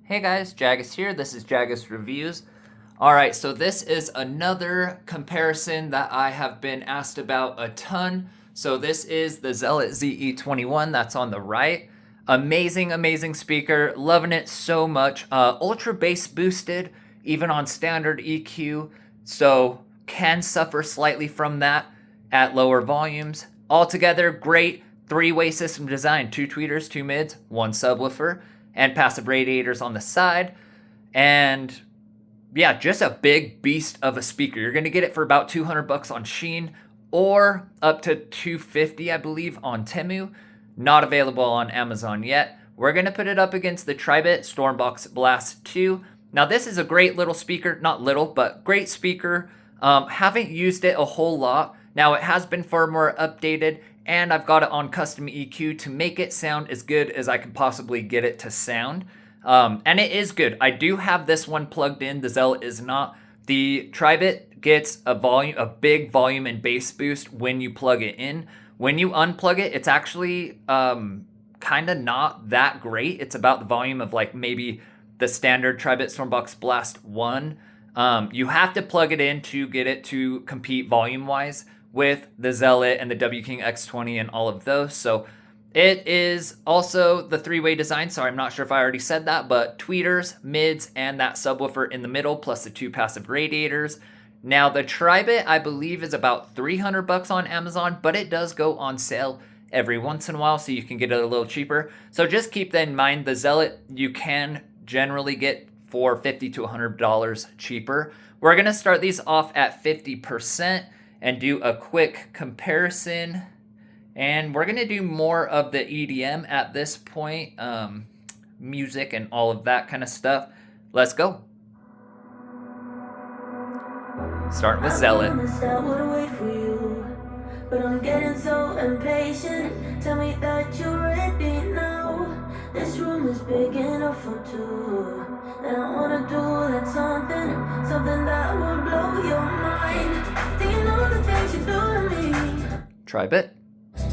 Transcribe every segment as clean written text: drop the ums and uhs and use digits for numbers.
Hey guys, Jagus here. This is Jagus Reviews. Alright, so this is another comparison that I have been asked about a ton. So this is the Zealot Ze21 that's on the right. Amazing, amazing speaker. Loving it so much. Ultra bass boosted, even on standard EQ. So can suffer slightly from that at lower volumes. Altogether, great three-way system design. 2 tweeters, 2 mids, 1 subwoofer, and passive radiators on the side. And yeah, just a big beast of a speaker. You're gonna get it for about 200 bucks on Shein or up to 250, I believe, on Temu. Not available on Amazon yet. We're gonna put it up against the Tribit Stormbox Blast 2. Now this is a great little speaker, not little, but great speaker. Haven't used it a whole lot. Now it has been firmware updated, and I've got it on custom EQ to make it sound as good as I can possibly get it to sound. And it is good. I do have this one plugged in. The Zealot is not. The Tribit gets a big volume and bass boost when you plug it in. When you unplug it, it's actually kind of not that great. It's about the volume of like maybe the standard Tribit Stormbox Blast 1. You have to plug it in to get it to compete volume-wise with the Zealot and the W King X20 and all of those. So it is also the three-way design. Sorry, I'm not sure if I already said that, but tweeters, mids, and that subwoofer in the middle, plus the 2 passive radiators. Now the Tribit, I believe, is about 300 bucks on Amazon, but it does go on sale every once in a while, so you can get it a little cheaper. So just keep that in mind. The Zealot you can generally get for $50 to $100 cheaper. We're gonna start these off at 50% and do a quick comparison. And we're gonna do more of the EDM at this point, music and all of that kind of stuff. Let's go. Starting with Zealot. But I'm getting so impatient. Tell me that you're ready now. This room is big enough for 2. And I wanna do that something that will blow your mind. Do you know the things you do to me? Tribit.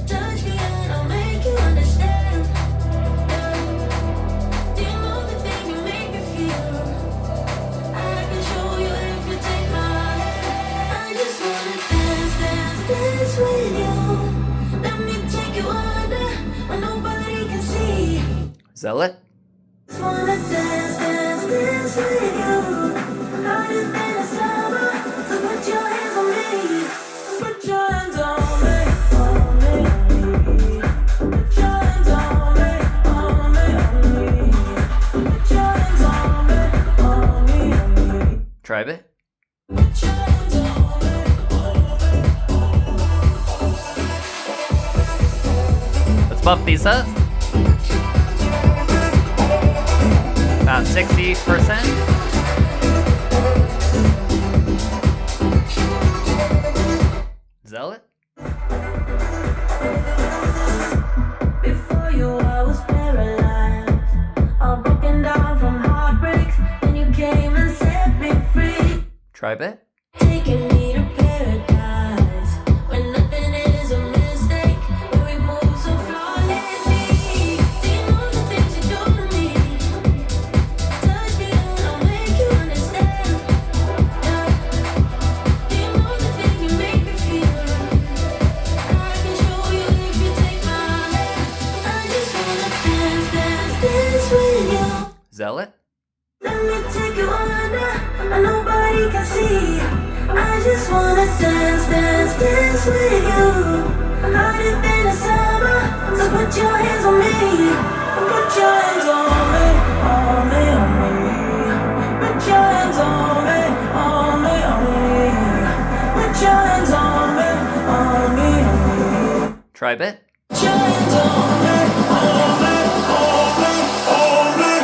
Touch me and I'll make you understand. Do you know the thing you make me feel? I can show you if you take my hand. I just wanna dance with you. Let me take you under where nobody can see. Zealot. Just wanna dance with you. Harder than a summer. So put your hands on me. Put your hands on me. Put your hands on me. Put your hands on me. Tribit. Put your hands on me. Let's bump these up. About 60%. Zealot. Before you, I was paralyzed, all broken down from heartbreaks. Then you came and set me free, Tribit. taking me to paradise, where nothing is a mistake, where we move so flawlessly. Do you know the things you do to me? Touch me and I'll make you understand. Do you know the thing you make me feel? I can show you if you take my hand. I just wanna dance with you. Zealot. Let me take you under where nobody can see. I just wanna dance with you. Harder than the summer, so put your hands on me. Put your hands on me, on me, on me. Put your hands on me, on me, on me. Put your hands on me, on me, on me. Tribit. Put your hands on me, on me, on me, on me,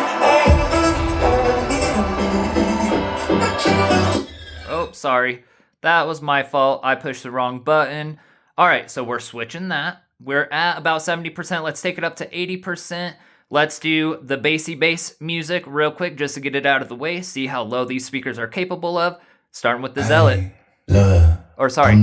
on me. Oh, sorry. That was my fault. I pushed the wrong button. All right, so we're switching that. We're at about 70%. Let's take it up to 80%. Let's do the bassy bass music real quick just to get it out of the way. See how low these speakers are capable of. Starting with the Zealot. Or sorry,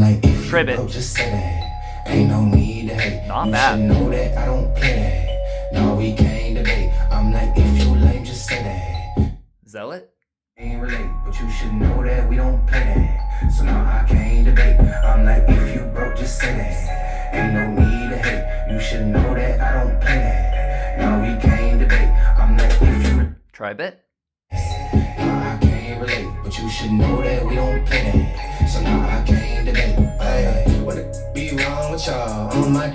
Tribit. Just say that. Ain't no need to hate. Not You bad. should know that I don't play that. No, we can't debate. I'm like, if you lame, just say that. Zealot. Ain't relate, but you should know that we don't play that. So now I can't debate. I'm like, if you broke, just say that. Ain't no need to hate. You should know that I don't play that. Now we can't debate. I'm like, if you Tribit. now I can't relate, but you should know that we don't play that. So now I can't debate. Hey, what it be wrong with y'all? On my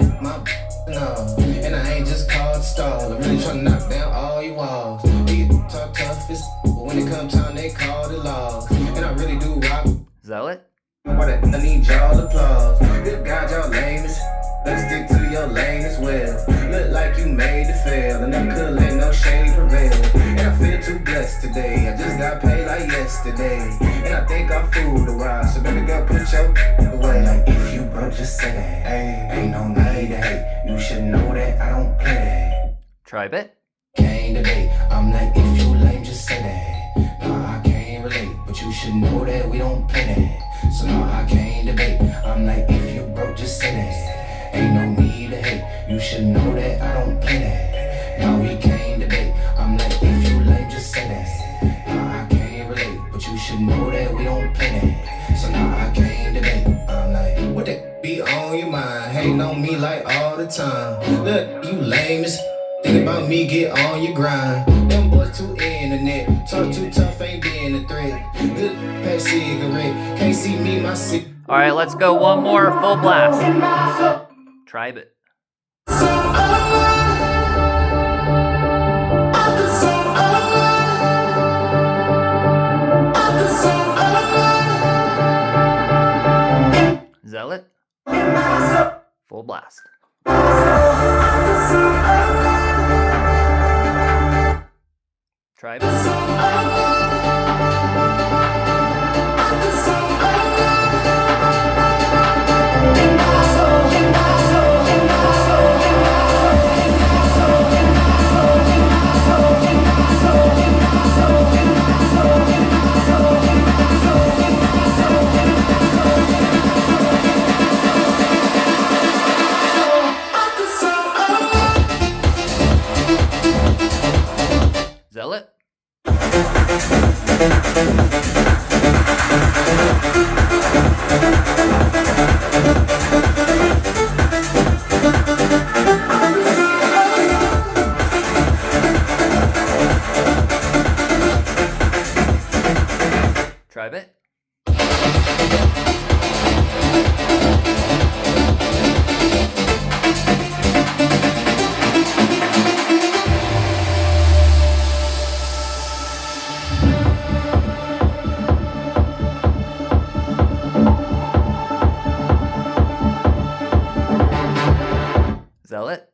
no, and I ain't just called to stall. I'm really trying to knock down all you walls. They talk tough as, but when it comes time, they call the laws. And I really do rock. Zealot. Why I need y'all applause. Good God, y'all lame as. Let's stick to your lane as well. Look like you made it fail, and I couldn't let no shade prevail. And I feel too blessed today. I just got paid like yesterday, and I think I fooled a while. So better go put your away. Like if you broke, just say that. Ay, ain't no need to hate. You should know that I don't play that. Tribit. Can't debate. I'm like if you lame, just say that. Nah, I can't relate, but you should know that we don't play that. So no, I can't debate. I'm like if you broke, just say that. Ain't no need to hate. You should know that I don't play that. Now we can't debate. I'm like, if you lame, just say that. Nah, I can't relate, but you should know that we don't play that. So now I can't debate. I'm like, what that be on your mind? Hating on me like all the time. Look, you lame as. Think about me, get on your grind. Them boys too internet. Talk too tough, ain't being a threat. Good pass cigarette. Can't see me, my city. All right, let's go one more full blast. Tribit. Zealot. Full blast. Tribit. Zealot. Tribit. Zealot.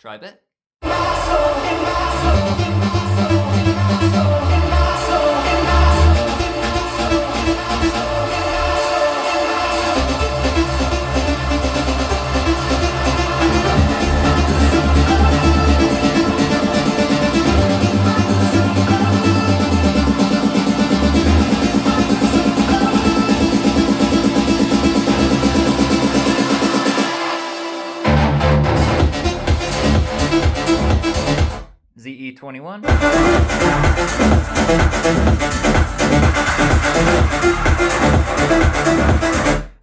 Tribit. Ze21.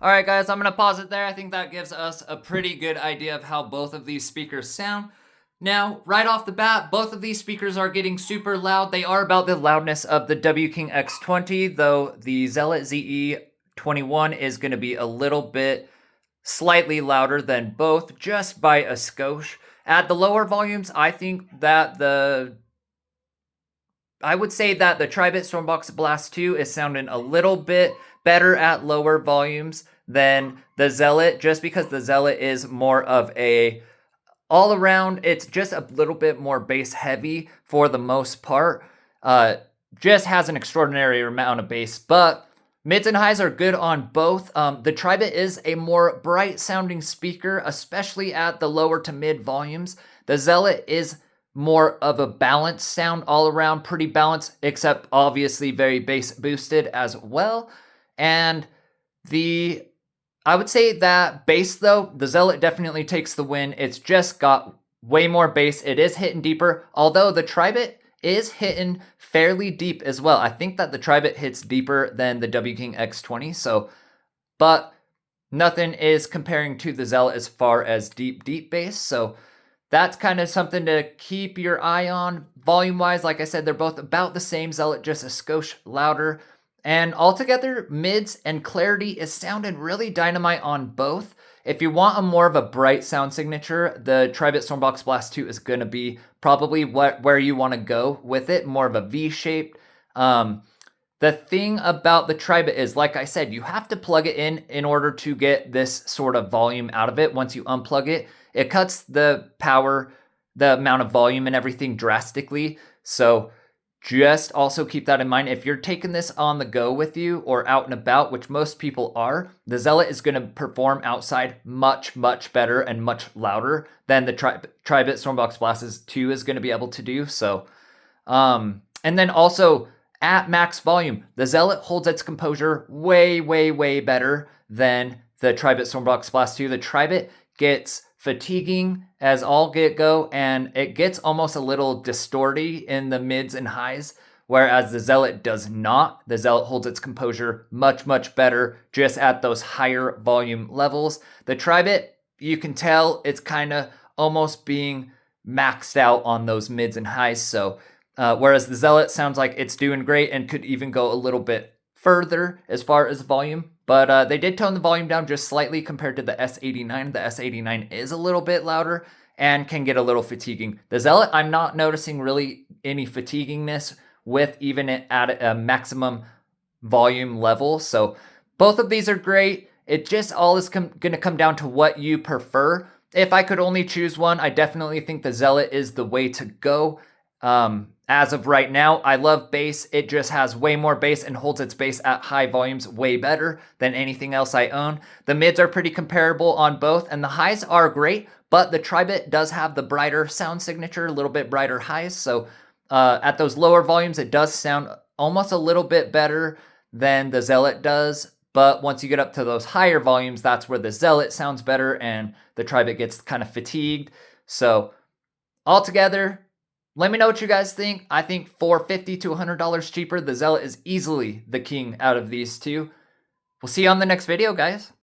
All right, guys, I'm going to pause it there. I think that gives us a pretty good idea of how both of these speakers sound. Now, right off the bat, both of these speakers are getting super loud. They are about the loudness of the W King X20, though the Zealot ZE21 is going to be a little bit slightly louder than both, just by a skosh. At the lower volumes, I think that I would say that the Tribit Stormbox Blast 2 is sounding a little bit better at lower volumes than the Zealot, just because the Zealot is more of a all around, it's just a little bit more bass heavy for the most part. just has an extraordinary amount of bass, but mids and highs are good on both. The Tribit is a more bright sounding speaker, especially at the lower to mid volumes. The Zealot is more of a balanced sound all around, pretty balanced, except obviously very bass boosted as well. And I would say that bass though, the Zealot definitely takes the win. It's just got way more bass. It is hitting deeper, although the Tribit is hitting fairly deep as well. I think that the Tribit hits deeper than the W King X20, so, but nothing is comparing to the Zealot as far as deep bass, so that's kind of something to keep your eye on. Volume-wise, like I said, they're both about the same. Zealot just a skosh louder, and altogether, mids and clarity is sounding really dynamite on both. If you want a more of a bright sound signature, the Tribit Stormbox Blast 2 is going to be probably where you want to go with it, more of a V-shaped. The thing about the Tribit is, like I said, you have to plug it in order to get this sort of volume out of it. Once you unplug it, it cuts the power, the amount of volume and everything drastically. So just also keep that in mind. If you're taking this on the go with you or out and about, which most people are, the Zealot is going to perform outside much, much better and much louder than the Tribit Stormbox Blast 2 is going to be able to do. So, and then also at max volume, the Zealot holds its composure way, way, way better than the Tribit Stormbox Blast 2. The Tribit gets fatiguing as all get go, and it gets almost a little distorty in the mids and highs, whereas the Zealot does not. The Zealot holds its composure much, much better just at those higher volume levels. The Tribit, you can tell it's kind of almost being maxed out on those mids and highs, so whereas the Zealot sounds like it's doing great and could even go a little bit further as far as volume. But they did tone the volume down just slightly compared to the S89. The S89 is a little bit louder and can get a little fatiguing. The Zealot, I'm not noticing really any fatiguingness with even at a maximum volume level. So both of these are great. It just all is going to come down to what you prefer. If I could only choose one, I definitely think the Zealot is the way to go. As of right now, I love bass. It just has way more bass and holds its bass at high volumes way better than anything else I own. The mids are pretty comparable on both, and the highs are great, but the Tribit does have the brighter sound signature, a little bit brighter highs. So at those lower volumes, it does sound almost a little bit better than the Zealot does. But once you get up to those higher volumes, that's where the Zealot sounds better and the Tribit gets kind of fatigued. So altogether, let me know what you guys think. I think for $50 to $100 cheaper, the Zealot is easily the king out of these two. We'll see you on the next video, guys.